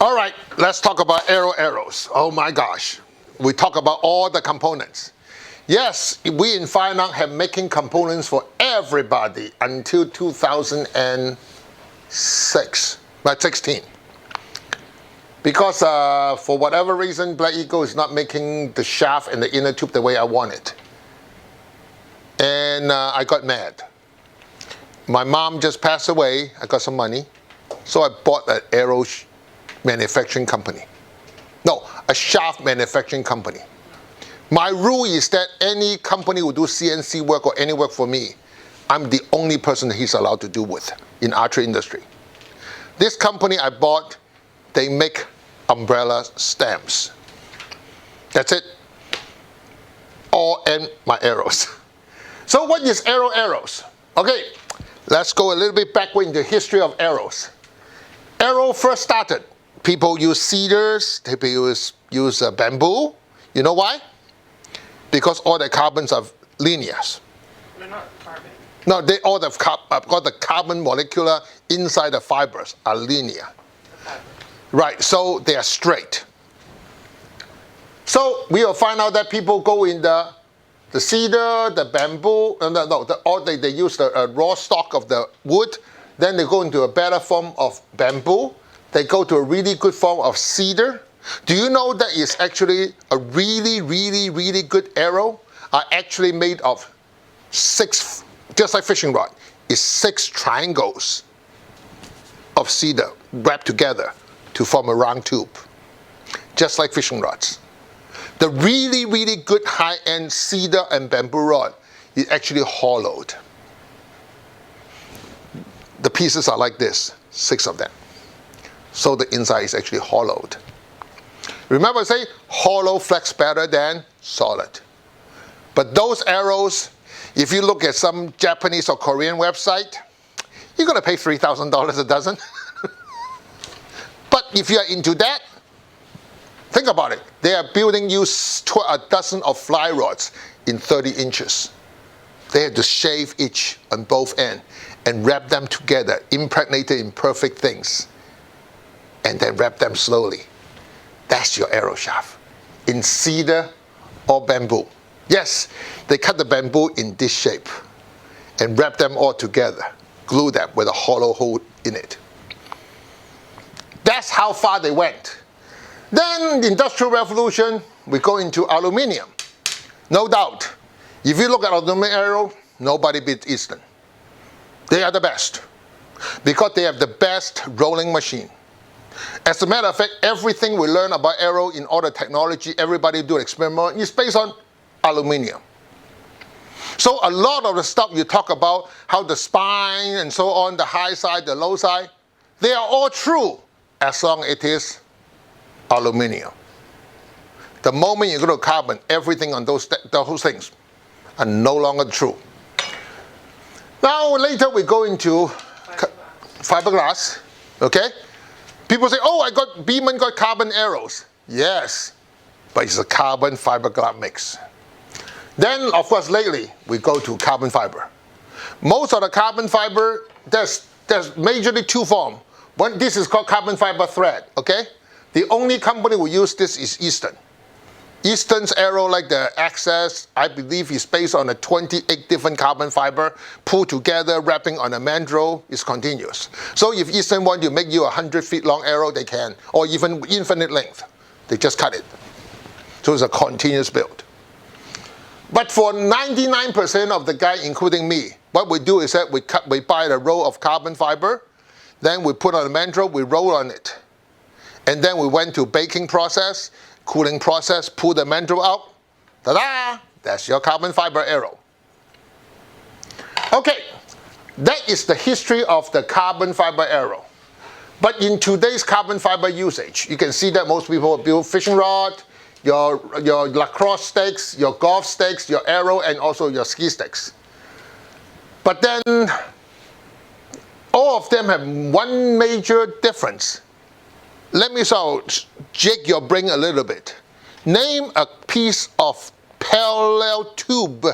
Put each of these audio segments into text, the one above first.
All right, let's talk about AeroArrows. Oh my gosh. We talk about all the components. Yes, we in Firenock have making components for everybody until 2016. Because for whatever reason, Black Eagle is not making the shaft and the inner tube the way I want it. And I got mad. My mom just passed away. I got some money. So I bought an arrow manufacturing company. No, a shaft manufacturing company. My rule is that any company who do CNC work or any work for me, I'm the only person that he's allowed to do with in archery industry. This company I bought, they make umbrella stamps. That's it. All and my arrows. So what is AeroArrows? Okay, let's go a little bit backward in the history of arrows. Arrow first started. People use cedars, people use bamboo. You know why? Because all the carbons are linear. They're not carbon. No, all the carbon molecular inside the fibers are linear. Right, so they are straight. So we will find out that people go in the cedar, the bamboo, they use the raw stalk of the wood, then they go into a better form of bamboo, they go to a really good form of cedar. Do you know that it's actually a really, really, really good arrow are actually made of 6, just like fishing rod, is 6 triangles of cedar wrapped together to form a round tube, just like fishing rods. The really, really good high-end cedar and bamboo rod is actually hollowed. The pieces are like this, 6 of them. So the inside is actually hollowed. Remember I say, hollow flex better than solid. But those arrows, if you look at some Japanese or Korean website, you're gonna pay $3,000 a dozen. But if you're into that, think about it. They are building you a dozen of fly rods in 30 inches. They have to shave each on both ends and wrap them together, impregnated in perfect things, and then wrap them slowly. That's your arrow shaft, in cedar or bamboo. Yes, they cut the bamboo in this shape and wrap them all together, glue them with a hollow hole in it. That's how far they went. Then the Industrial Revolution, we go into aluminum. No doubt, if you look at aluminum arrow, nobody beats Eastern. They are the best because they have the best rolling machine. As a matter of fact, everything we learn about arrow in all the technology, everybody do experiment, is based on aluminum. So a lot of the stuff you talk about, how the spine and so on, the high side, the low side, they are all true as long as it is aluminum. The moment you go to carbon, everything on those things are no longer true. Now later we go into fiberglass, okay? People say, oh, Beeman got carbon arrows. Yes, but it's a carbon fiberglass mix. Then, of course, lately, we go to carbon fiber. Most of the carbon fiber, there's majorly 2 forms. One, this is called carbon fiber thread, okay? The only company who use this is Eastern. Eastern's arrow, like the Access, I believe is based on a 28 different carbon fiber, pulled together, wrapping on a mandrel, is continuous. So if Eastern want to make you a 100 feet long arrow, they can, or even infinite length. They just cut it. So it's a continuous build. But for 99% of the guy, including me, what we do is that we buy a roll of carbon fiber, then we put on a mandrel, we roll on it. And then we went to baking process, cooling process, pull the mandrel out. Ta-da! That's your carbon fiber arrow. Okay, that is the history of the carbon fiber arrow. But in today's carbon fiber usage, you can see that most people build fishing rod, your lacrosse sticks, your golf sticks, your arrow, and also your ski sticks. But then, all of them have one major difference. Let me sort of jig your brain a little bit. Name a piece of parallel tube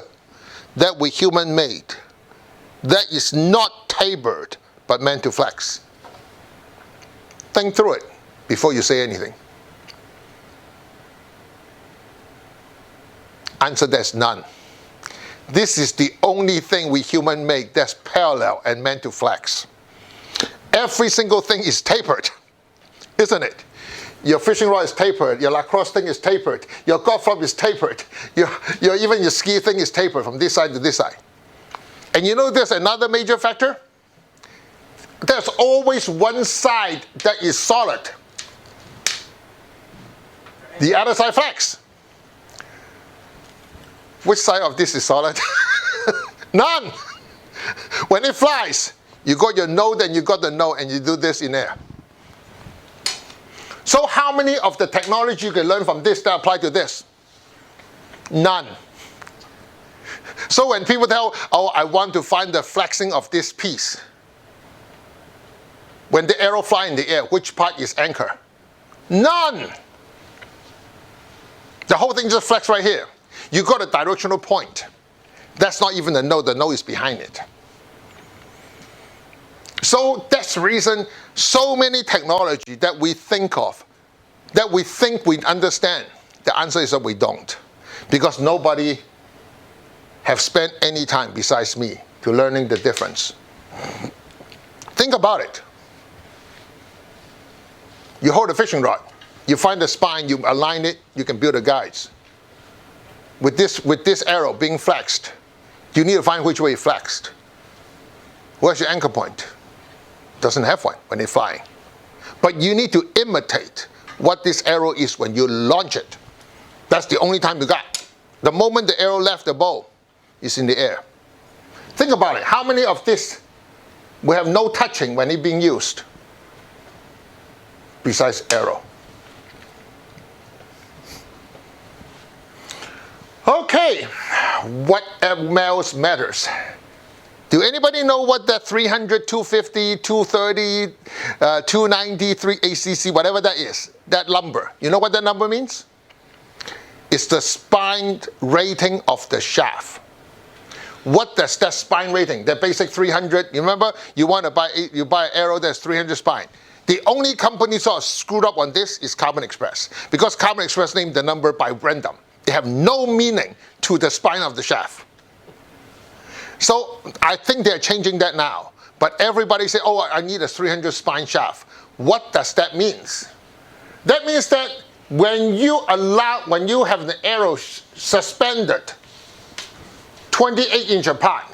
that we human made that is not tapered but meant to flex. Think through it. before you say anything? Answer, there's none. This is the only thing we human make that's parallel and meant to flex. Every single thing is tapered, isn't it? Your fishing rod is tapered, your lacrosse thing is tapered, your golf club is tapered, even your ski thing is tapered from this side to this side. And you know there's another major factor? There's always one side that is solid. The other side flex. Which side of this is solid? None. When it flies, you got your node and you got the node and you do this in air. So how many of the technology you can learn from this that apply to this? None. So when people tell, oh, I want to find the flexing of this piece. When the arrow fly in the air, which part is anchor? None. The whole thing just flex right here. You got a directional point. That's not even the node is behind it. So that's the reason so many technology that we think of, that we think we understand, the answer is that we don't. Because nobody have spent any time besides me to learning the difference. Think about it. You hold a fishing rod, you find the spine, you align it, you can build the guides. With this arrow being flexed, you need to find which way it flexed. Where's your anchor point? Doesn't have one when it's flying. But you need to imitate what this arrow is when you launch it. That's the only time you got. The moment the arrow left the bow, it's in the air. Think about it. How many of this will have no touching when it's being used? Besides arrow. Okay, what else matters? Do anybody know what that 300, 250, 230, 290, 3 ACC, whatever that is, that number? You know what that number means? It's the spine rating of the shaft. What does that spine rating, that basic 300, you remember? You want to buy an arrow that's 300 spine. The only company sort of screwed up on this is Carbon Express, because Carbon Express named the number by random. They have no meaning to the spine of the shaft. So I think they're changing that now. But everybody say, oh, I need a 300 spine shaft. What does that mean? That means that when you have the arrow suspended 28 inches apart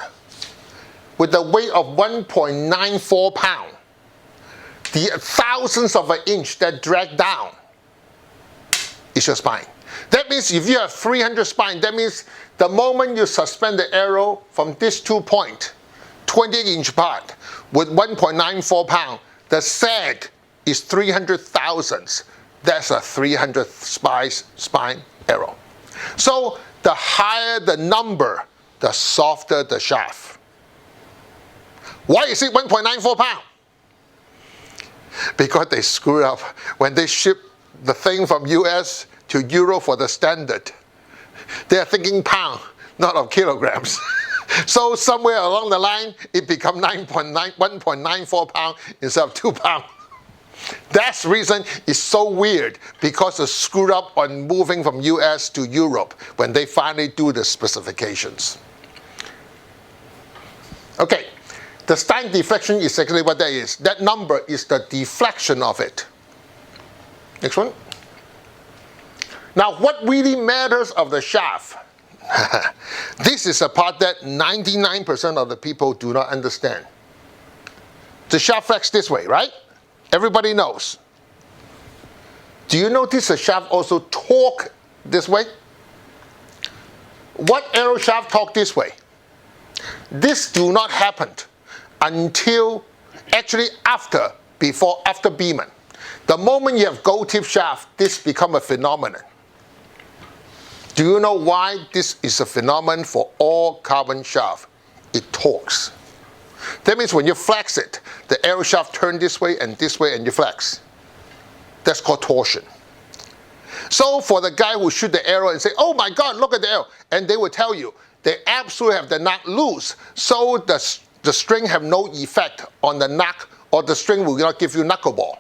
with a weight of 1.94 pounds, the thousandths of an inch that drag down is your spine. That means if you have 300 spine, that means the moment you suspend the arrow from these 2 points, 28 inch apart, with 1.94 pounds, the sag is 300 thousandths. That's a 300 spine arrow. So the higher the number, the softer the shaft. Why is it 1.94 pounds? Because they screwed up. When they ship the thing from US to Euro for the standard, they're thinking pound, not of kilograms. So somewhere along the line, it becomes 1.94 pounds instead of 2 pounds. That's the reason it's so weird, because it's screwed up on moving from US to Europe when they finally do the specifications. Okay, the spine deflection is exactly what that is. That number is the deflection of it. Next one. Now, what really matters of the shaft? This is a part that 99% of the people do not understand. The shaft flex this way, right? Everybody knows. Do you notice the shaft also torque this way? What arrow shaft torque this way? This do not happen until actually after Beeman. The moment you have gold tip shaft, this become a phenomenon. Do you know why this is a phenomenon for all carbon shaft? It torques. That means when you flex it, the arrow shaft turns this way and you flex. That's called torsion. So for the guy who shoot the arrow and say, oh my God, look at the arrow, and they will tell you, they absolutely have the knot loose, so the string have no effect on the knot, or the string will not give you knuckleball.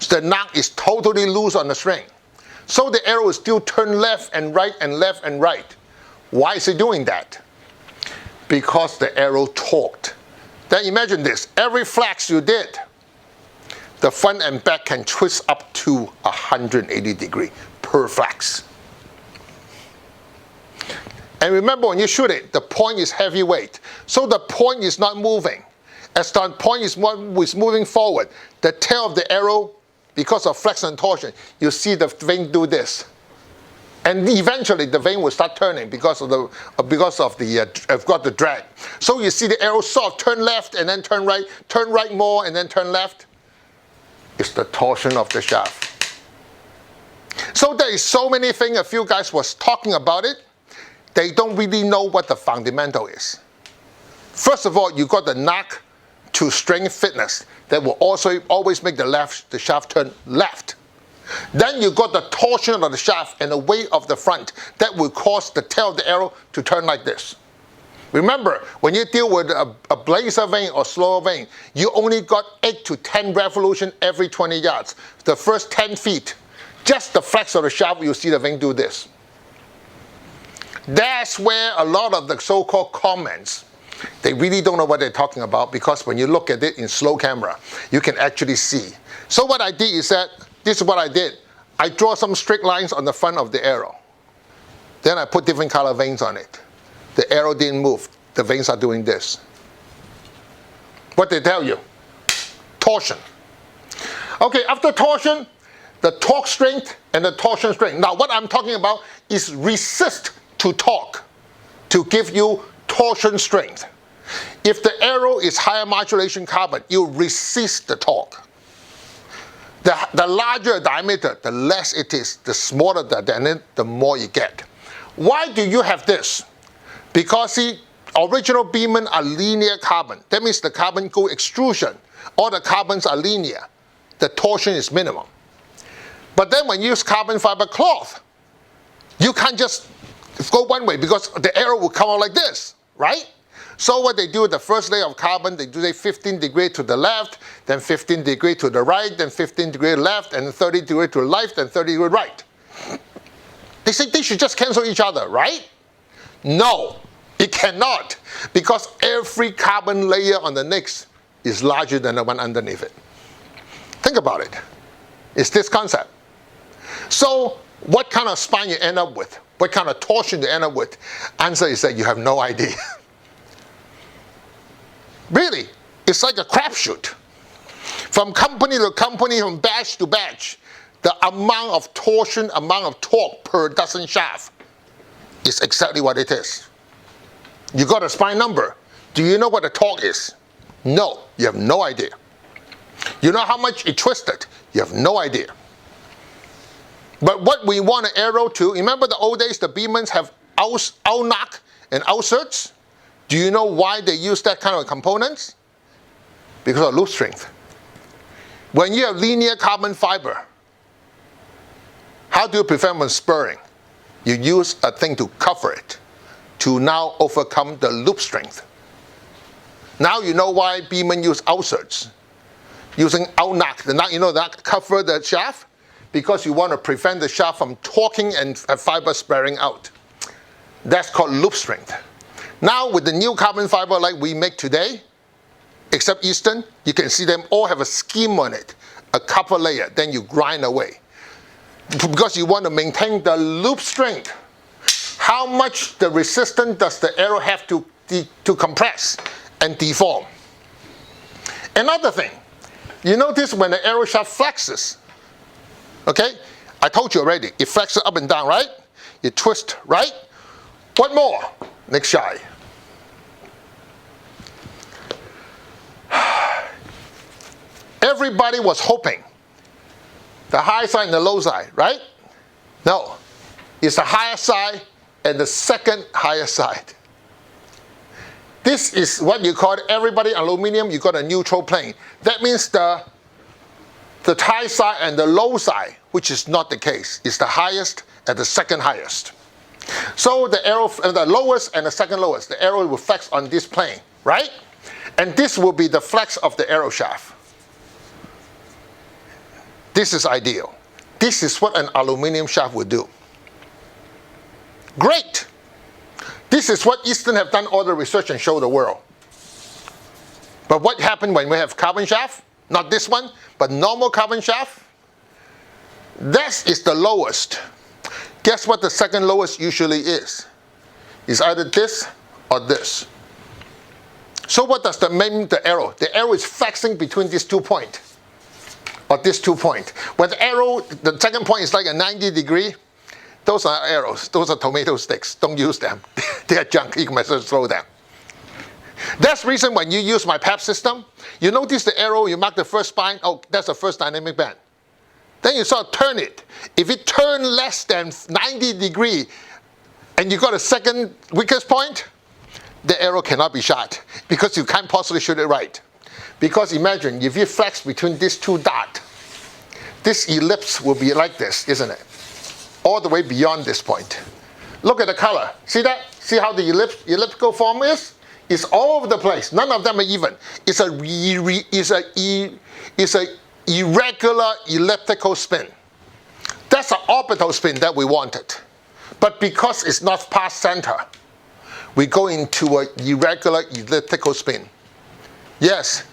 The knock is totally loose on the string. So the arrow is still turned left and right and left and right. Why is it doing that? Because the arrow torqued. Then imagine this, every flex you did, the front and back can twist up to 180 degrees per flex. And remember, when you shoot it, the point is heavy weight. So the point is not moving. As the point is moving forward, the tail of the arrow, because of flex and torsion, you see the vane do this. And eventually the vane will start turning because of the drag. So you see the arrow sort of turn left and then turn right more and then turn left. It's the torsion of the shaft. So there is so many things. A few guys was talking about it. They don't really know what the fundamental is. First of all, you got the knock to strength fitness that will also always make the shaft turn left. Then you got the torsion of the shaft and the weight of the front that will cause the tail of the arrow to turn like this. Remember, when you deal with a blazer vane or slower vane, you only got 8 to 10 revolutions every 20 yards. The first 10 feet, just the flex of the shaft, you'll see the vane do this. That's where a lot of the so-called comments, they really don't know what they're talking about, because when you look at it in slow camera, you can actually see. So what I did is that, this is what I did. I draw some straight lines on the front of the arrow. Then I put different color vanes on it. The arrow didn't move. The vanes are doing this. What they tell you? Torsion. Okay, after torsion, the torque strength and the torsion strength. Now what I'm talking about is resist to torque to give you torsion strength. If the arrow is higher modulation carbon, you resist the torque. The larger diameter, the less it is. The smaller the diameter, the more you get. Why do you have this? Because see, original beammen are linear carbon. That means the carbon go extrusion. All the carbons are linear. The torsion is minimum. But then when you use carbon fiber cloth, you can't just go one way because the arrow will come out like this, right? So what they do, the first layer of carbon, they do 15 degrees to the left, then 15 degrees to the right, then 15 degrees left, and 30 degrees to the left, and 30 degrees right. They say they should just cancel each other, right? No, it cannot, because every carbon layer on the next is larger than the one underneath it. Think about it. It's this concept. So what kind of spine you end up with? What kind of torsion you end up with? Answer is that you have no idea. Really, it's like a crapshoot. From company to company, from batch to batch, the amount of torsion, amount of torque per dozen shaft is exactly what it is. You got a spine number. Do you know what the torque is? No, you have no idea. You know how much it twisted? You have no idea. But what we want an arrow to, remember the old days, the beammen have out-knock and outsurge? Do you know why they use that kind of components? Because of loop strength. When you have linear carbon fiber, how do you prevent from spurring? You use a thing to cover it, to now overcome the loop strength. Now you know why beammen use outsurge. Using out-knock, that cover the shaft, because you want to prevent the shaft from torquing and fiber spreading out. That's called loop strength. Now with the new carbon fiber like we make today, except Eastern, you can see them all have a scheme on it, a copper layer, then you grind away. Because you want to maintain the loop strength. How much the resistance does the arrow have to compress and deform? Another thing, you notice when the arrow shaft flexes, okay? I told you already, it flexes up and down, right? You twist, right? What more? Next shy. Everybody was hoping the high side and the low side, right? No, it's the higher side and the second higher side. This is what you call everybody aluminum, you got a neutral plane. That means the high side and the low side, which is not the case, is the highest and the second highest. So the arrow, the lowest and the second lowest, the arrow will flex on this plane, right? And this will be the flex of the arrow shaft. This is ideal. This is what an aluminum shaft would do. Great! This is what Easton have done all the research and show the world. But what happened when we have carbon shaft? Not this one, but normal carbon shaft. That is the lowest. Guess what the second lowest usually is? It's either this or this. So what does that mean, the arrow? The arrow is flexing between these 2 points. Or this 2 point. When the arrow, the second point is like a 90 degree, those are arrows. Those are tomato sticks. Don't use them. They are junk. You might as well throw them. That's the reason when you use my PAP system, you notice the arrow, you mark the first spine, oh, that's the first dynamic band. Then you sort of turn it. If it turns less than 90 degree and you got a second weakest point, the arrow cannot be shot because you can't possibly shoot it right. Because imagine, if you flex between these two dots, this ellipse will be like this, isn't it? All the way beyond this point. Look at the color. See that? See how the elliptical form is? It's all over the place. None of them are even. It's a irregular elliptical spin. That's an orbital spin that we wanted. But because it's not past center, we go into an irregular elliptical spin. Yes,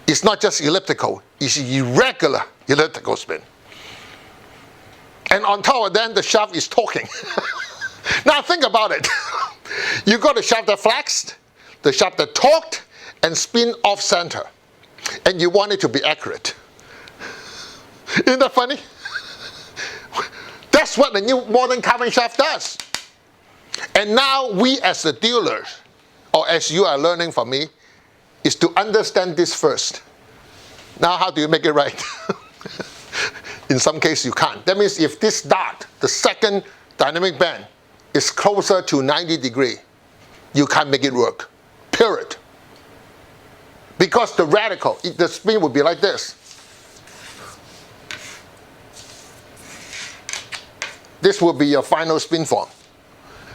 it's not just elliptical, it's irregular elliptical spin. And on top of that, the shaft is talking. Now think about it. You got a shaft that flexed, the shaft that torqued, and spin off center. And you want it to be accurate. Isn't that funny? That's what the new modern carbon shaft does. And now we as the dealers, or as you are learning from me, is to understand this first. Now how do you make it right? In some cases you can't. That means if this dot, the second dynamic band, is closer to 90 degree, you can't make it work. Period. Because the radical, the spin would be like this. This will be your final spin form.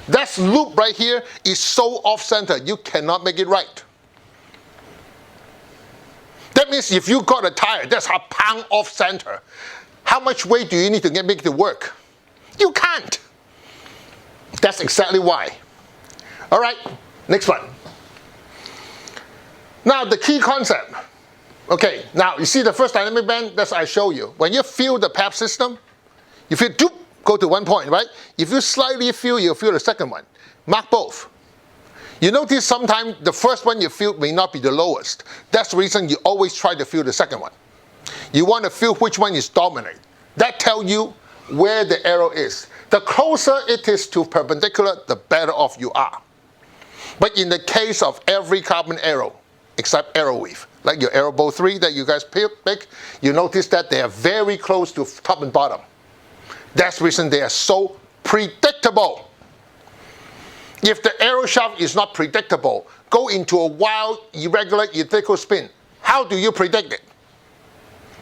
That loop right here is so off-center, you cannot make it right. That means if you got a tire that's a pound off-center, how much weight do you need to make it work? You can't. That's exactly why. All right, next one. Now the key concept. Okay, now you see the first dynamic band, that's I show you. When you feel the PAP system, if you do go to 1 point, right? If you slightly feel, you'll feel the second one. Mark both. You notice sometimes the first one you feel may not be the lowest. That's the reason you always try to feel the second one. You want to feel which one is dominant. That tells you where the arrow is. The closer it is to perpendicular, the better off you are. But in the case of every carbon arrow, except arrow weave, like your arrow bow 3 that you guys pick, you notice that they are very close to top and bottom. That's the reason they are so predictable. If the arrow shaft is not predictable, go into a wild, irregular elliptical spin. How do you predict it?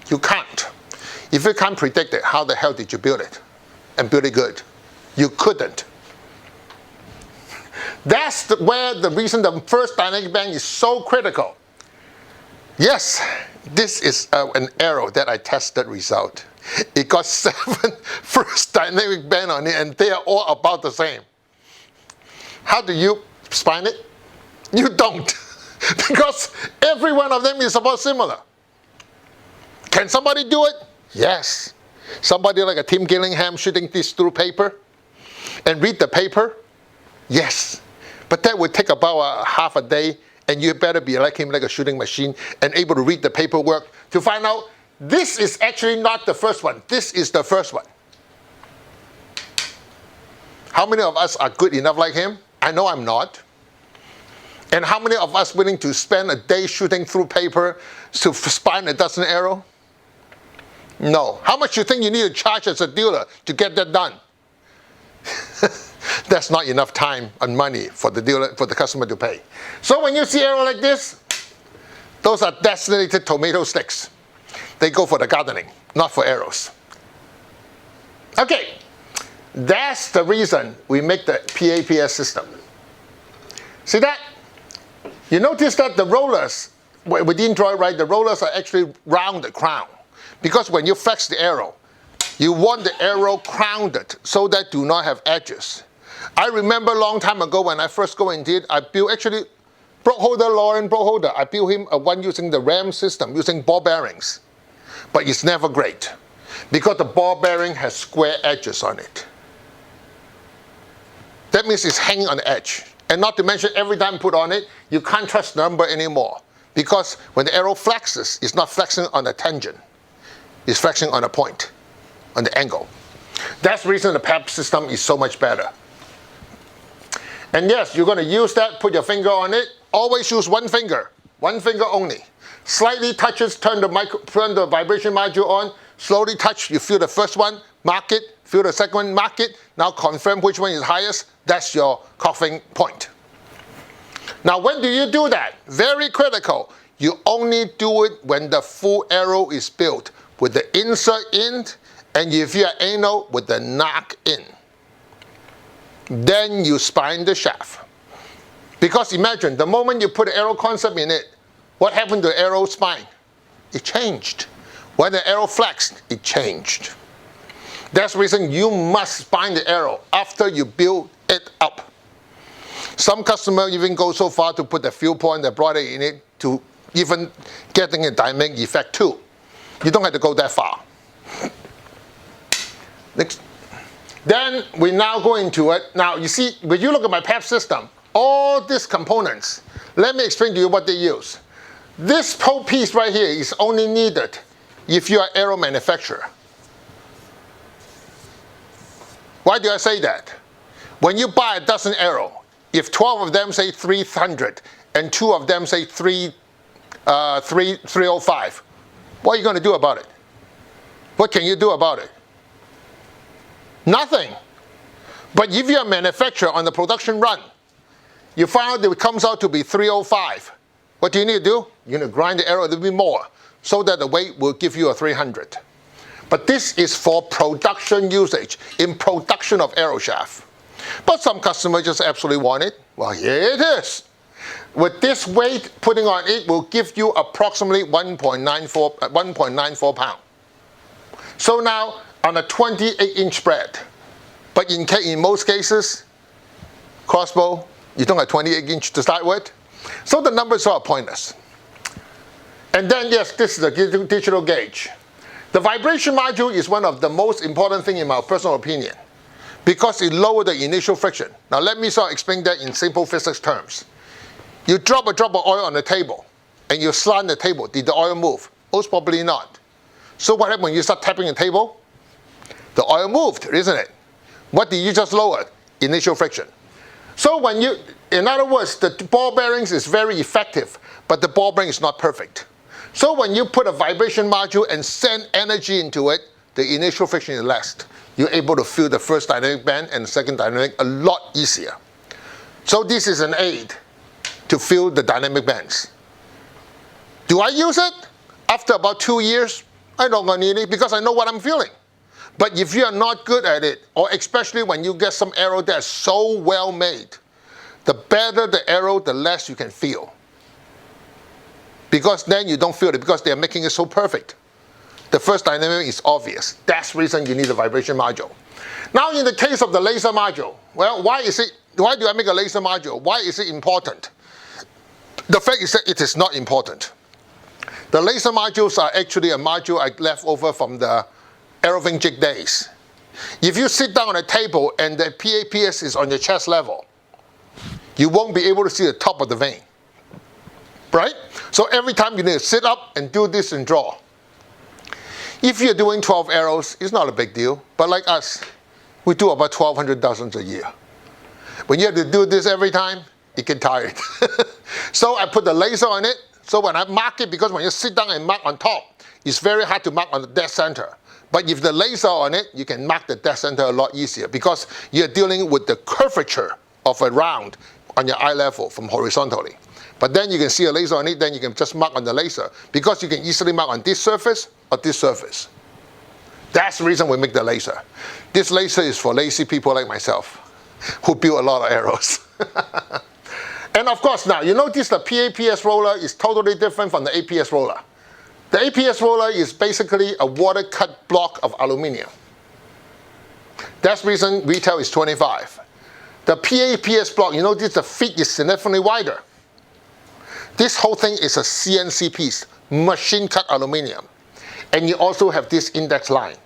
You can't. If you can't predict it, how the hell did you build it? And build it good? You couldn't. That's where the reason the first dynamic band is so critical. Yes, this is an arrow that I tested result. It got 7 first dynamic band on it, and they are all about the same. How do you spine it? You don't. Because every one of them is about similar. Can somebody do it? Yes. Somebody like a Tim Gillingham shooting this through paper and read the paper? Yes. But that would take about half a day, and you better be like him, like a shooting machine, and able to read the paperwork to find out this is actually not the first one. This is the first one. How many of us are good enough like him? I know I'm not. And how many of us willing to spend a day shooting through paper to spine a dozen arrow? No. How much do you think you need to charge as a dealer to get that done? That's not enough time and money for the dealer, for the customer to pay. So when you see arrow like this, those are designated tomato sticks. They go for the gardening, not for arrows. Okay, that's the reason we make the PAPS system. See that? You notice that the rollers, within Droid, right, the rollers are actually round the crown. Because when you flex the arrow, you want the arrow crowned so that do not have edges. I remember a long time ago when I first go and did, I built actually Lauren Broke Holder, I built him a one using the RAM system, using ball bearings. But it's never great because the ball bearing has square edges on it. That means it's hanging on the edge. And not to mention, every time you put on it, you can't trust the number anymore. Because when the arrow flexes, it's not flexing on a tangent. It's flexing on a point, on the angle. That's the reason the PEP system is so much better. And yes, you're going to use that, put your finger on it. Always use one finger only. Slightly touches, turn the vibration module on. Slowly touch, you feel the first one, mark it. Feel the second one, mark it. Now confirm which one is highest. That's your coughing point. Now when do you do that? Very critical. You only do it when the full arrow is built with the insert in, and if you are anal, with the knock in. Then you spine the shaft. Because imagine, the moment you put the arrow concept in it, what happened to the arrow spine? It changed. When the arrow flexed, it changed. That's the reason you must spine the arrow after you build it up. Some customers even go so far to put the fuel point, the broader in it, to even getting a dynamic effect too. You don't have to go that far. Next. Then we now go into it. Now you see, when you look at my PEP system, all these components, let me explain to you what they use. This whole piece right here is only needed if you are an arrow manufacturer. Why do I say that? When you buy a dozen arrow, if 12 of them say 300 and 2 of them say 305, what are you going to do about it? What can you do about it? Nothing. But if you're a manufacturer on the production run, you find out that it comes out to be 305. What do you need to do? You need to grind the arrow a little bit more so that the weight will give you a 300. But this is for production usage, in production of arrow shaft. But some customers just absolutely want it. Well, here it is. With this weight, putting on it will give you approximately 1.94 pounds. So now, on a 28-inch spread, but in most cases, crossbow, you don't have 28-inch to start with. So the numbers are pointless. And then, yes, this is the digital gauge. The vibration module is one of the most important things in my personal opinion because it lowers the initial friction. Now let me explain that in simple physics terms. You drop a drop of oil on the table and you slant the table. Did the oil move? Most probably not. So what happened when you start tapping the table? The oil moved, isn't it? What did you just lower? Initial friction. So when you, in other words, the ball bearings is very effective, but the ball bearing is not perfect. So when you put a vibration module and send energy into it, the initial friction is less. You're able to feel the first dynamic band and the second dynamic a lot easier. So this is an aid to feel the dynamic bands. Do I use it? After about 2 years, I don't need it because I know what I'm feeling. But if you are not good at it, or especially when you get some arrow that's so well made, the better the arrow, the less you can feel. Because then you don't feel it because they're making it so perfect. The first dynamic is obvious. That's the reason you need a vibration module. Now in the case of the laser module, well, why do I make a laser module? Why is it important? The fact is that it is not important. The laser modules are actually a module I left over from the Aeroving jig days. If you sit down on a table and the PAPS is on your chest level, you won't be able to see the top of the vein. Right? So every time you need to sit up and do this and draw. If you're doing 12 arrows, it's not a big deal. But like us, we do about 1,200 dozens a year. When you have to do this every time, it gets tired. So I put the laser on it. So when I mark it, because when you sit down and mark on top, it's very hard to mark on the dead center. But if the laser on it, you can mark the dead center a lot easier because you're dealing with the curvature of a round on your eye level from horizontally. But then you can see a laser on it, then you can just mark on the laser because you can easily mark on this surface or this surface. That's the reason we make the laser. This laser is for lazy people like myself who build a lot of arrows. And of course now, you notice the PAPS roller is totally different from the APS roller. The APS roller is basically a water-cut block of aluminum. That's the reason retail is $25. The PAPS block, you notice the feet is significantly wider. This whole thing is a CNC piece, machine-cut aluminum. And you also have this index line.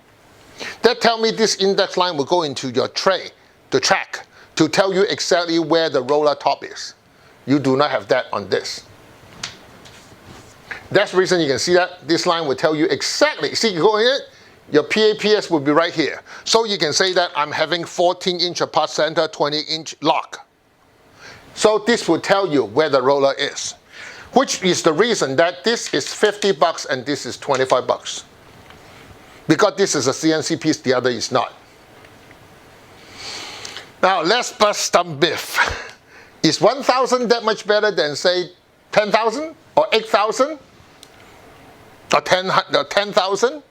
That tells me this index line will go into your tray, the track, to tell you exactly where the roller top is. You do not have that on this. That's the reason you can see that. This line will tell you exactly. See, you go in it, your PAPS will be right here. So you can say that I'm having 14-inch apart center, 20-inch lock. So this will tell you where the roller is, which is the reason that this is $50 and this is $25. Because this is a CNC piece, the other is not. Now let's bust some myth. Is 1,000 that much better than say 10,000 or 8,000 or 10,000?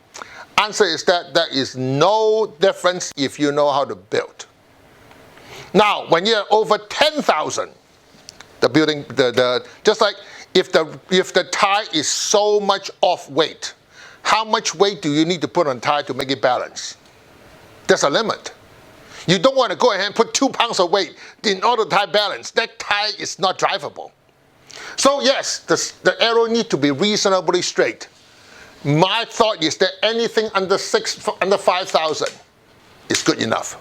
Answer is that there is no difference if you know how to build. Now, when you're over 10,000, the building, just like if the tire is so much off weight, how much weight do you need to put on tire to make it balance? There's a limit. You don't want to go ahead and put 2 pounds of weight in order to tire balance. That tire is not drivable. So yes, the arrow needs to be reasonably straight. My thought is that anything under 5,000 is good enough.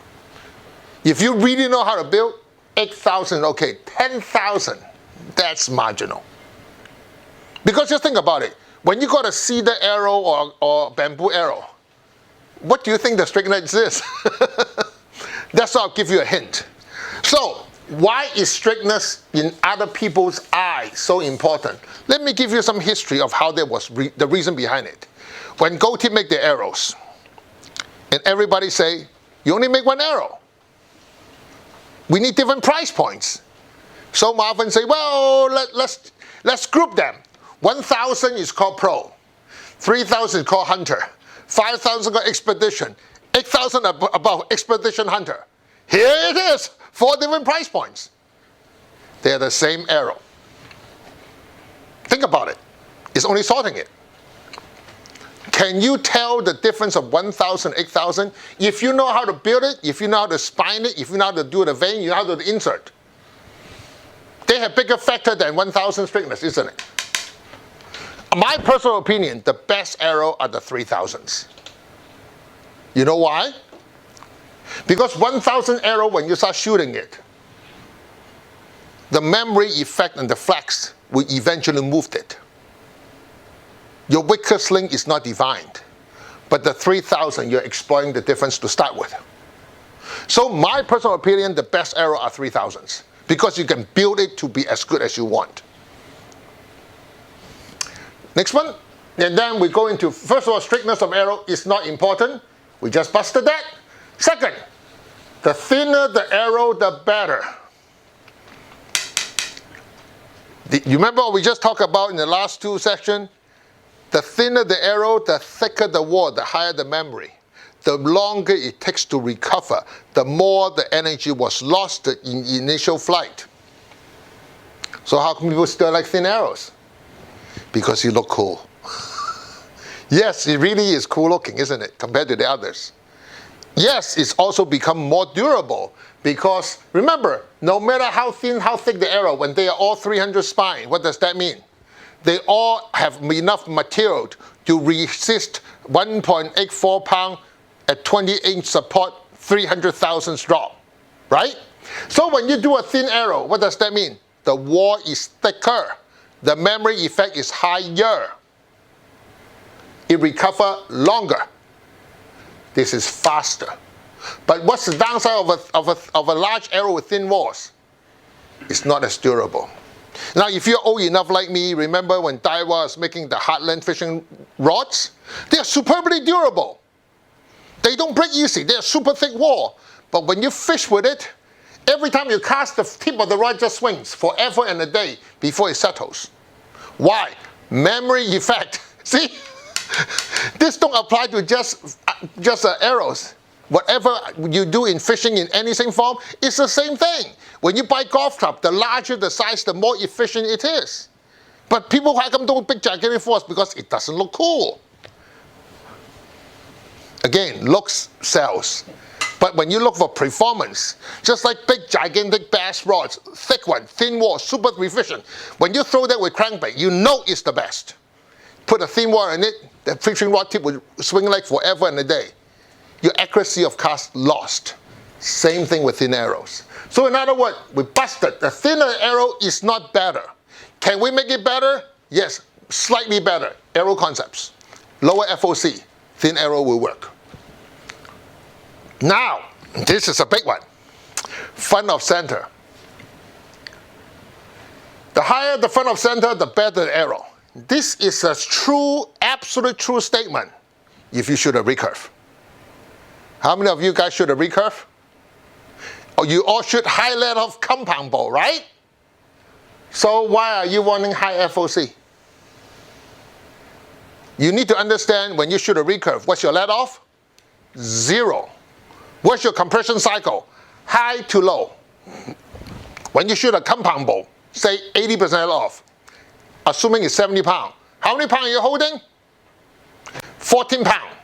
If you really know how to build, 8,000, okay, 10,000, that's marginal. Because just think about it. When you got a cedar arrow or bamboo arrow, what do you think the straighteners is? That's why I'll give you a hint. So, why is straightness in other people's eyes so important? Let me give you some history of how there was the reason behind it. When Gold Tip make their arrows, and everybody say, you only make one arrow. We need different price points. So Marvin say, well, let's group them. 1,000 is called Pro, 3,000 is called Hunter, 5,000 called Expedition, 8,000 above Expedition Hunter. Here it is, 4 different price points. They're the same arrow. Think about it. It's only sorting it. Can you tell the difference of 1,000, 8,000? If you know how to build it, if you know how to spine it, if you know how to do the vein, you know how to insert. They have bigger factor than 1,000 straighteners, isn't it? My personal opinion, the best arrow are the 3,000s. You know why? Because 1,000 arrow, when you start shooting it, the memory effect and the flex will eventually move it. Your weaker sling is not defined, but the 3,000, you're exploring the difference to start with. So my personal opinion, the best arrow are 3,000s, because you can build it to be as good as you want. Next one, and then we go into, first of all, straightness of arrow is not important. We just busted that. Second, the thinner the arrow, the better. You remember what we just talked about in the last 2 sections? The thinner the arrow, the thicker the wall, the higher the memory. The longer it takes to recover, the more the energy was lost in initial flight. So how come people still like thin arrows? Because you look cool. Yes, it really is cool looking, isn't it, compared to the others? Yes, it's also become more durable because, remember, no matter how thin, how thick the arrow, when they are all 300 spine, what does that mean? They all have enough material to resist 1.84 pound at 20-inch support, 300,000 drop, right? So when you do a thin arrow, what does that mean? The wall is thicker. The memory effect is higher. It recovers longer. This is faster. But what's the downside of a large arrow with thin walls? It's not as durable. Now, if you're old enough like me, remember when Daiwa was making the Heartland fishing rods? They are superbly durable. They don't break easy. They're super thick wall. But when you fish with it, every time you cast, the tip of the rod just swings forever and a day before it settles. Why? Memory effect. See? This don't apply to just arrows. Whatever you do in fishing in anything form, it's the same thing. When you buy golf club, the larger the size, the more efficient it is. But people how come don't big gigantic force? Because it doesn't look cool. Again, looks sells. But when you look for performance, just like big gigantic bass rods, thick one, thin wall, super efficient, when you throw that with crankbait, you know it's the best. Put a thin wall in it, the fishing rod tip will swing like forever and a day. Your accuracy of cast lost. Same thing with thin arrows. So in other words, we busted. The thinner arrow is not better. Can we make it better? Yes, slightly better. Arrow concepts. Lower FOC, thin arrow will work. Now, this is a big one. Front of center. The higher the front of center, the better the arrow. This is a true, absolute true statement if you shoot a recurve. How many of you guys shoot a recurve? Or you all shoot high let-off compound bow, right? So why are you wanting high FOC? You need to understand when you shoot a recurve, what's your let-off? 0. What's your compression cycle? High to low. When you shoot a compound bow, say 80% let-off, assuming it's 70 pounds. How many pounds are you holding? 14 pounds.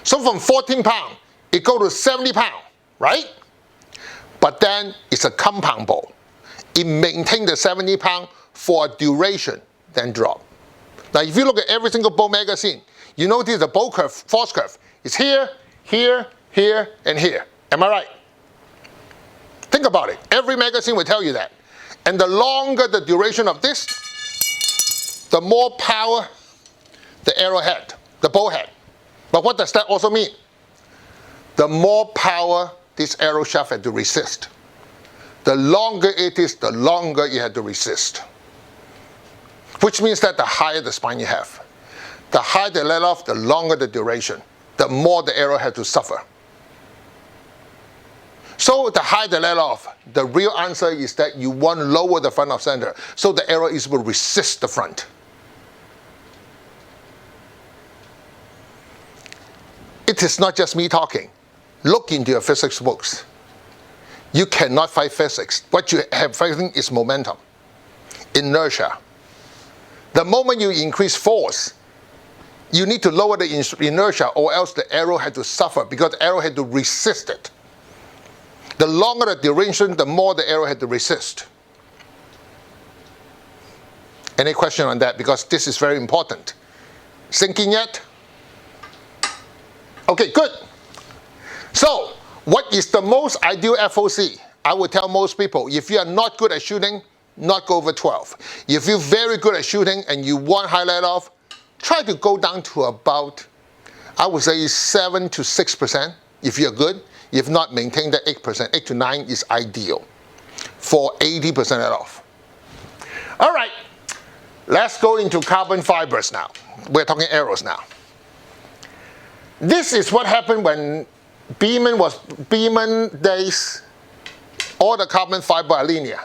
So from 14 pounds, it goes to 70 pounds, right? But then it's a compound bow. It maintains the 70 pounds for a duration, then drop. Now if you look at every single bow magazine, you notice the bow curve, force curve, is here, here, here, and here. Am I right? Think about it. Every magazine will tell you that. And the longer the duration of this, the more power the arrow had, the bow head. But what does that also mean? The more power this arrow shaft had to resist. The longer it is, the longer you had to resist. Which means that the higher the spine you have. The higher the let off, the longer the duration, the more the arrow had to suffer. So the higher the let off, the real answer is that you want to lower the front of center so the arrow is will resist the front. It is not just me talking. Look into your physics books. You cannot fight physics. What you have fighting is momentum, inertia. The moment you increase force, you need to lower the inertia or else the arrow had to suffer because the arrow had to resist it. The longer the duration, the more the arrow had to resist. Any question on that? Because this is very important. Sinking yet? Okay, good. So, what is the most ideal FOC? I would tell most people, if you are not good at shooting, not go over 12. If you're very good at shooting and you want high let off, try to go down to about, I would say 7 to 6% if you're good. If not, maintain the 8%. 8 to 9 is ideal for 80% let off. All right, let's go into carbon fibers now. We're talking arrows now. This is what happened when Beeman days, all the carbon fiber are linear.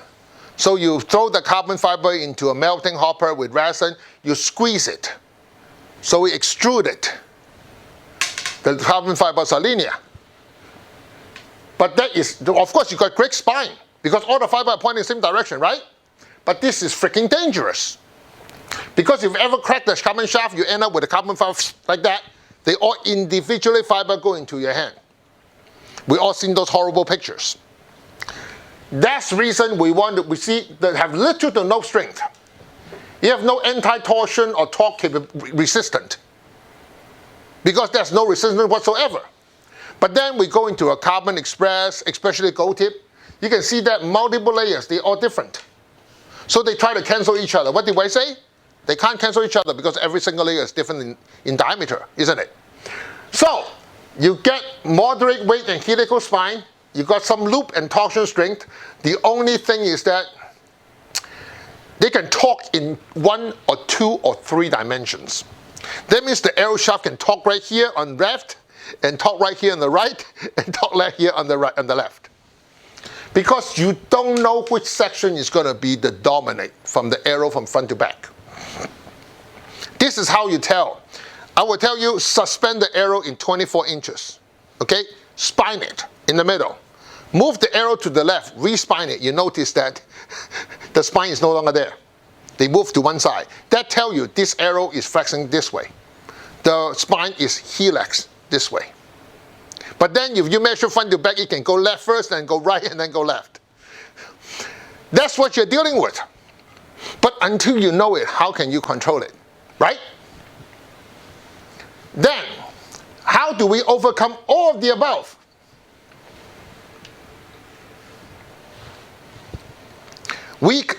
So you throw the carbon fiber into a melting hopper with resin, you squeeze it. So we extrude it. The carbon fibers are linear. But that is, of course, you got great spine because all the fiber are pointing in the same direction, right? But this is freaking dangerous. Because if you ever crack the carbon shaft, you end up with a carbon fiber like that. They all individually fiber go into your hand. We all seen those horrible pictures. That's the reason we see that have little to no strength. You have no anti-torsion or torque resistant. Because there's no resistance whatsoever. But then we go into a carbon express, especially gold tip. You can see that multiple layers, they're all different. So they try to cancel each other. What did I say? They can't cancel each other because every single layer is different in diameter, isn't it? So you get moderate weight and helical spine. You got some loop and torsion strength. The only thing is that they can torque in 1 or 2 or 3 dimensions. That means the arrow shaft can torque right here on left, and torque right here on the right, and torque right here on the right on the left. Because you don't know which section is going to be the dominate from the arrow from front to back. This is how you tell. I will tell you, suspend the arrow in 24 inches. Okay? Spine it in the middle. Move the arrow to the left, respine it. You notice that the spine is no longer there. They move to one side. That tells you this arrow is flexing this way. The spine is helix this way. But then if you measure front to back, it can go left first, then go right, and then go left. That's what you're dealing with. But until you know it, how can you control it, right? Then, how do we overcome all of the above?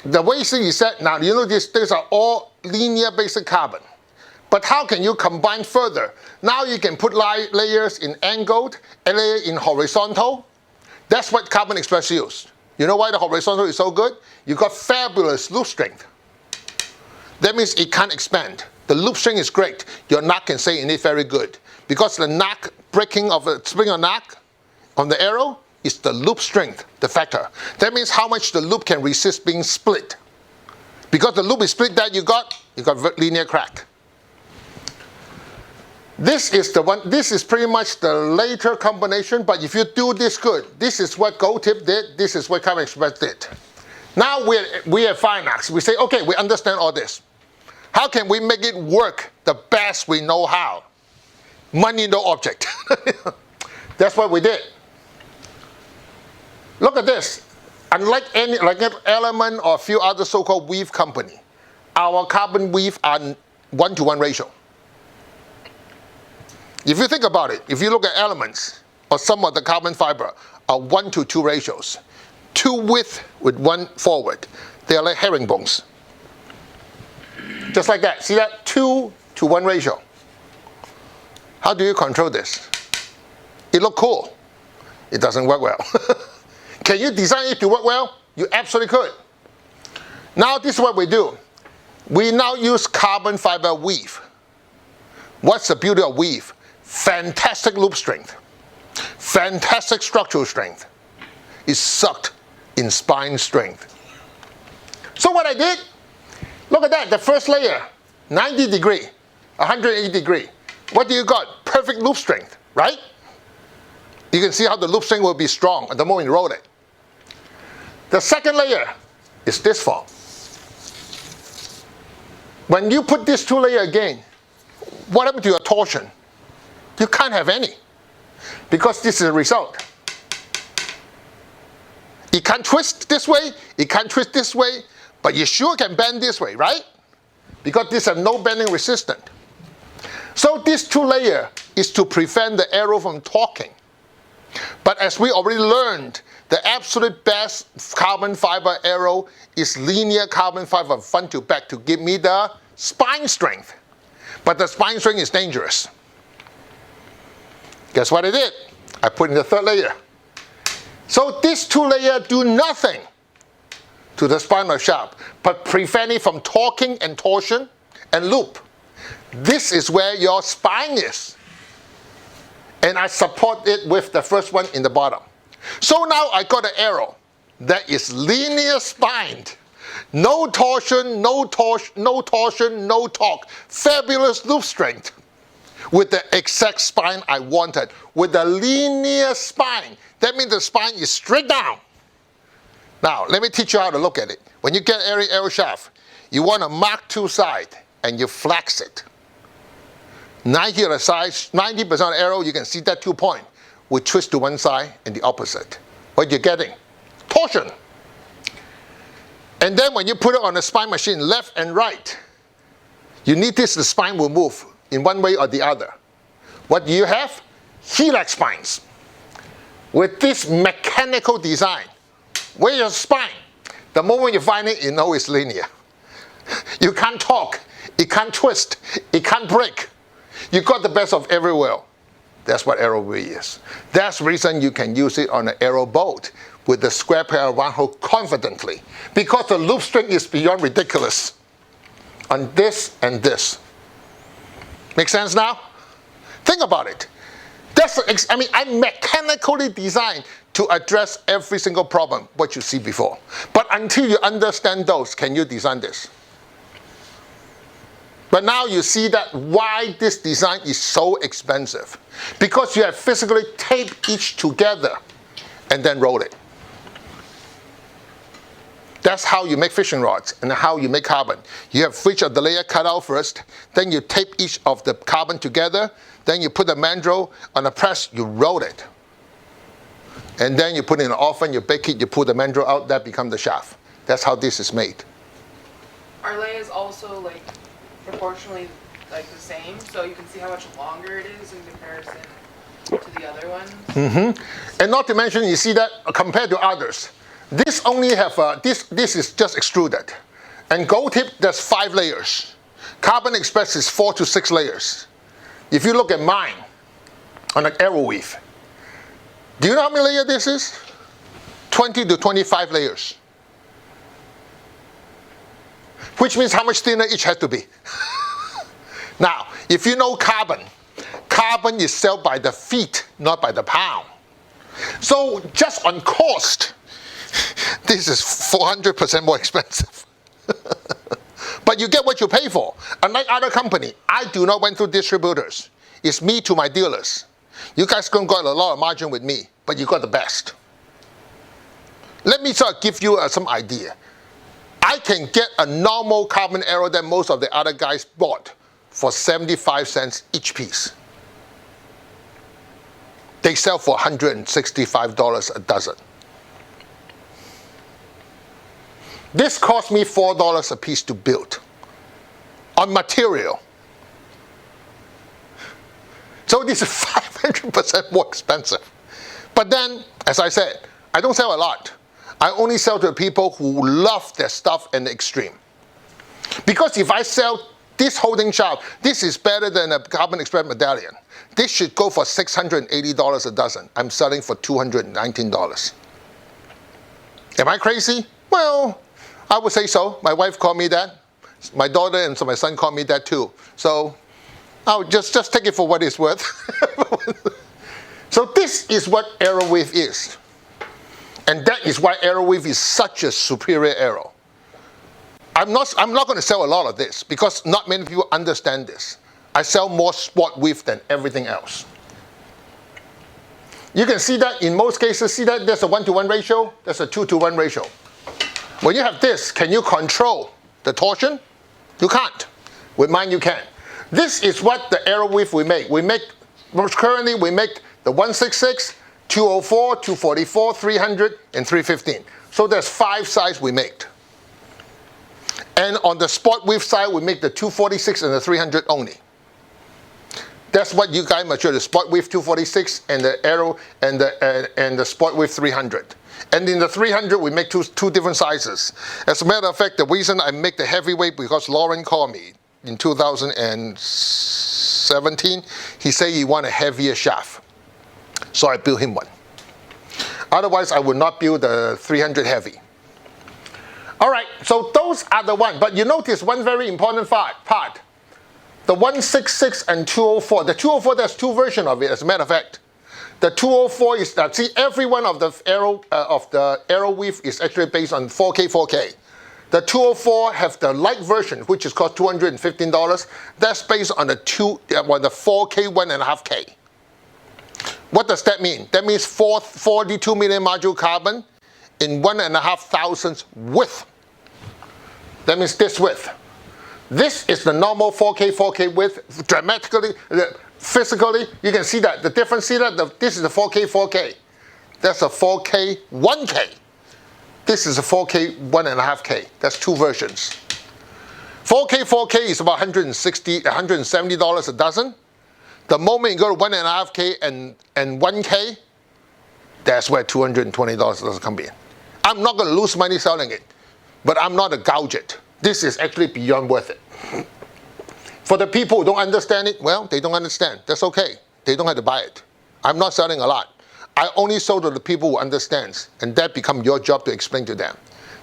The way thing is that, now you know these are all linear basic carbon. But how can you combine further? Now you can put layers in angled, a layer in horizontal. That's what Carbon Express used. You know why the horizontal is so good? You got fabulous loop strength. That means it can't expand. The loop strength is great. Your knock can stay in it very good. Because the knock breaking of the spring or knock on the arrow is the loop strength, the factor. That means how much the loop can resist being split. Because the loop is split that you got linear crack. This is the one, this is pretty much the later combination, but if you do this good, this is what Gold Tip did, this is what Carbon Express did. Now we have Firenock. We say, okay, we understand all this. How can we make it work the best we know how? Money, no object. That's what we did. Look at this. Unlike any like Element or a few other so-called weave company, our carbon weave are 1-to-1 ratio. If you think about it, if you look at Elements or some of the carbon fiber are 1-to-2 ratios. 2 width with 1 forward. They are like herringbones. Just like that. See that? 2-to-1 ratio. How do you control this? It looks cool. It doesn't work well. Can you design it to work well? You absolutely could. Now this is what we do. We now use carbon fiber weave. What's the beauty of weave? Fantastic loop strength. Fantastic structural strength. It's sucked in spine strength. So what I did, look at that, the first layer, 90 degree, 180 degree. What do you got? Perfect loop strength, right? You can see how the loop strength will be strong the moment you roll it. The second layer is this form. When you put this 2 layer again, what happened to your torsion? You can't have any, because this is the result. It can't twist this way, it can't twist this way, but you sure can bend this way, right? Because these are no bending resistant. So this 2 layer is to prevent the arrow from torquing. But as we already learned, the absolute best carbon fiber arrow is linear carbon fiber front to back to give me the spine strength. But the spine strength is dangerous. Guess what I did? I put in the 3rd layer. So these 2 layers do nothing to the spinal shaft, but prevent it from torquing and torsion and loop. This is where your spine is. And I support it with the first one in the bottom. So now I got an arrow that is linear spined. No torsion, no torsion, no torque. Fabulous loop strength. With the exact spine I wanted. With a linear spine. That means the spine is straight down. Now, let me teach you how to look at it. When you get every arrow shaft, you want to mark 2 sides and you flex it. 90% of the arrow, you can see that 2 point will twist to one side and the opposite. What you're getting? Torsion. And then when you put it on a spine machine, left and right, you notice the spine will move in one way or the other. What do you have? Helix spines. With this mechanical design, where's your spine? The moment you find it, you know it's linear. You can't torque, it can't twist, it can't break. You got the best of every world. That's what arrow really is. That's the reason you can use it on an arrow boat with the square pair of 1 hole confidently. Because the loop strength is beyond ridiculous on this and this. Make sense now? Think about it. I mechanically designed to address every single problem what you see before. But until you understand those, can you design this? But now you see that why this design is so expensive. Because you have physically taped each together and then roll it. That's how you make fishing rods and how you make carbon. You have each of the layer cut out first, then you tape each of the carbon together, then you put the mandrel on a press, you roll it. And then you put it in an oven, you bake it, you pull the mandrel out, that becomes the shaft. That's how this is made. Our layers also like proportionally like the same, so you can see how much longer it is in comparison to the other ones. And not to mention, you see that compared to others, this only have this is just extruded, and gold tip there's 5 layers. Carbon Express is 4 to 6 layers. If you look at mine on an arrow weave, do you know how many layers this is? 20 to 25 layers. Which means how much thinner each has to be. Now, if you know carbon is sold by the feet, not by the pound. So just on cost, this is 400% more expensive. But you get what you pay for. Unlike other company, I do not went through distributors. It's me to my dealers. You guys got a lot of margin with me, but you got the best. Let me sort of give you some idea. I can get a normal carbon arrow that most of the other guys bought for 75 cents each piece. They sell for $165 a dozen. This cost me $4 a piece to build on material. So this is 500% more expensive. But then, as I said, I don't sell a lot. I only sell to people who love their stuff in the extreme. Because if I sell this holding shaft, this is better than a Carbon Express medallion. This should go for $680 a dozen. I'm selling for $219. Am I crazy? Well, I would say so. My wife called me that. My daughter and so my son called me that too. So I'll just take it for what it's worth. So this is what arrow weave is. And that is why arrow weave is such a superior arrow. I'm not going to sell a lot of this because not many people understand this. I sell more sport weave than everything else. You can see that in most cases, see that there's a 1-to-1 ratio, there's a 2-to-1 ratio. When you have this, can you control the torsion? You can't. With mine, you can. This is what the arrow weave we make. Currently, we make the 166, 204, 244, 300, and 315. So there's 5 sizes we make. And on the sport weave side, we make the 246 and the 300 only. That's what you guys mature, the sport weave 246 and the arrow and the sport weave 300. And in the 300, we make two different sizes. As a matter of fact, the reason I make the heavyweight because Lauren called me in 2017. He said he want a heavier shaft. So I built him one. Otherwise, I would not build the 300 heavy. All right, so those are the one. But you notice one very important part. The 166 and 204. The 204, there's 2 versions of it, as a matter of fact. The 204 is that, see, every one of the arrow weave is actually based on 4K. The 204 have the light version, which is cost $215. That's based on the 4K 1.5K. What does that mean? That means 42 million module carbon in 1,500 width. That means this width. This is the normal 4K width. Dramatically, physically, you can see that. The difference, see that? This is the 4K. That's a 4K 1K. This is a 4K 1.5K. That's 2 versions. 4K is about $170 a dozen. The moment you go to 1.5K and 1K, that's where $220 doesn't come in. I'm not going to lose money selling it, but I'm not a gouge it. This is actually beyond worth it. For the people who don't understand it, well, they don't understand. That's okay. They don't have to buy it. I'm not selling a lot. I only sold to the people who understand, and that becomes your job to explain to them.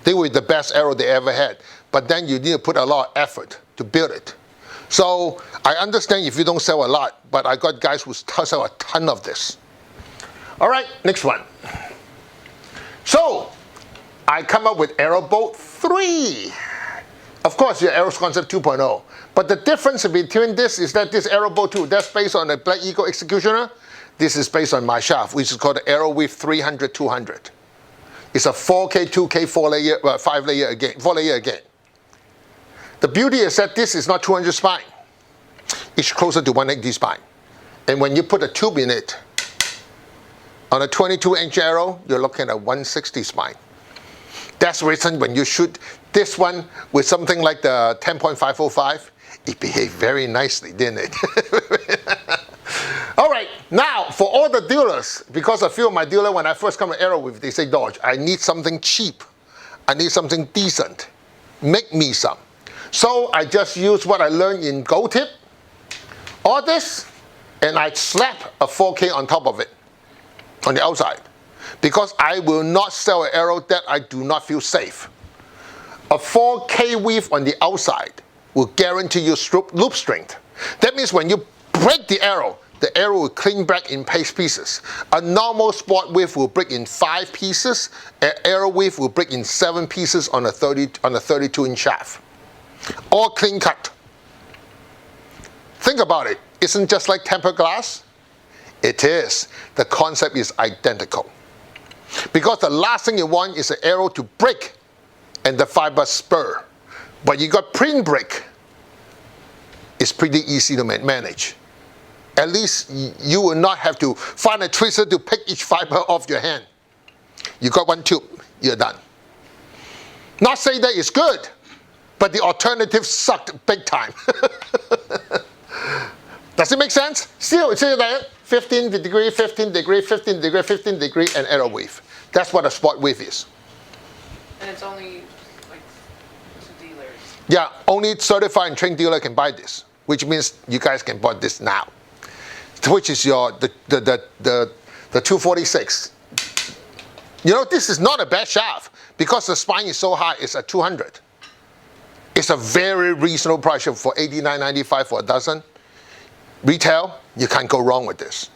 They were the best arrow they ever had, but then you need to put a lot of effort to build it. So I understand if you don't sell a lot, but I got guys who sell a ton of this. All right, next one. So I come up with Arrow Bolt 3. Of course, your Arrows Concept 2.0. But the difference between this is that this Arrow Bolt 2, that's based on the Black Eagle Executioner. This is based on my shaft, which is called the Arrow Weave 300-200. It's a 4K, 2K, 4-layer, 5-layer again, 4-layer again. The beauty is that this is not 200 spine. It's closer to 180 spine. And when you put a tube in it, on a 22-inch arrow, you're looking at 160 spine. That's the reason when you shoot this one with something like the 10.505, it behaved very nicely, didn't it? All right, now for all the dealers, because a few of my dealers, when I first come to Arrow with, they say, Dodge, I need something cheap. I need something decent. Make me some. So I just use what I learned in Gold Tip, all this, and I slap a 4K on top of it, on the outside. Because I will not sell an arrow that I do not feel safe. A 4K weave on the outside will guarantee you loop strength. That means when you break the arrow will cling back in pieces. A normal sport weave will break in 5 pieces. An arrow weave will break in 7 pieces on a 32-inch shaft. All clean cut. Think about it. Isn't it just like tempered glass? It is. The concept is identical. Because the last thing you want is an arrow to break and the fiber spur. But you got print break. It's pretty easy to manage. At least you will not have to find a twister to pick each fiber off your hand. You got one tube, you're done. Not saying that it's good, but the alternative sucked big time. Does it make sense? Still there, 15 degree, 15 degree, 15 degree, 15 degree, and arrow weave. That's what a sport weave is. And it's only like to dealers. Yeah, only certified and trained dealer can buy this, which means you guys can buy this now. Which is the 246. You know, this is not a bad shaft because the spine is so high. It's at 200. It's a very reasonable price for $89.95 for a dozen. Retail, you can't go wrong with this.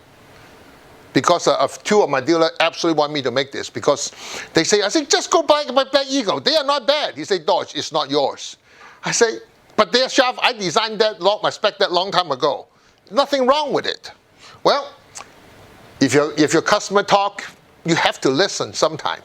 Because two of my dealers absolutely want me to make this because they say, I say, just go buy my Black Eagle. They are not bad. He said, Dodge, it's not yours. I say, but their shaft, I designed that, I spec that long time ago. Nothing wrong with it. Well, if your customer talk, you have to listen sometime.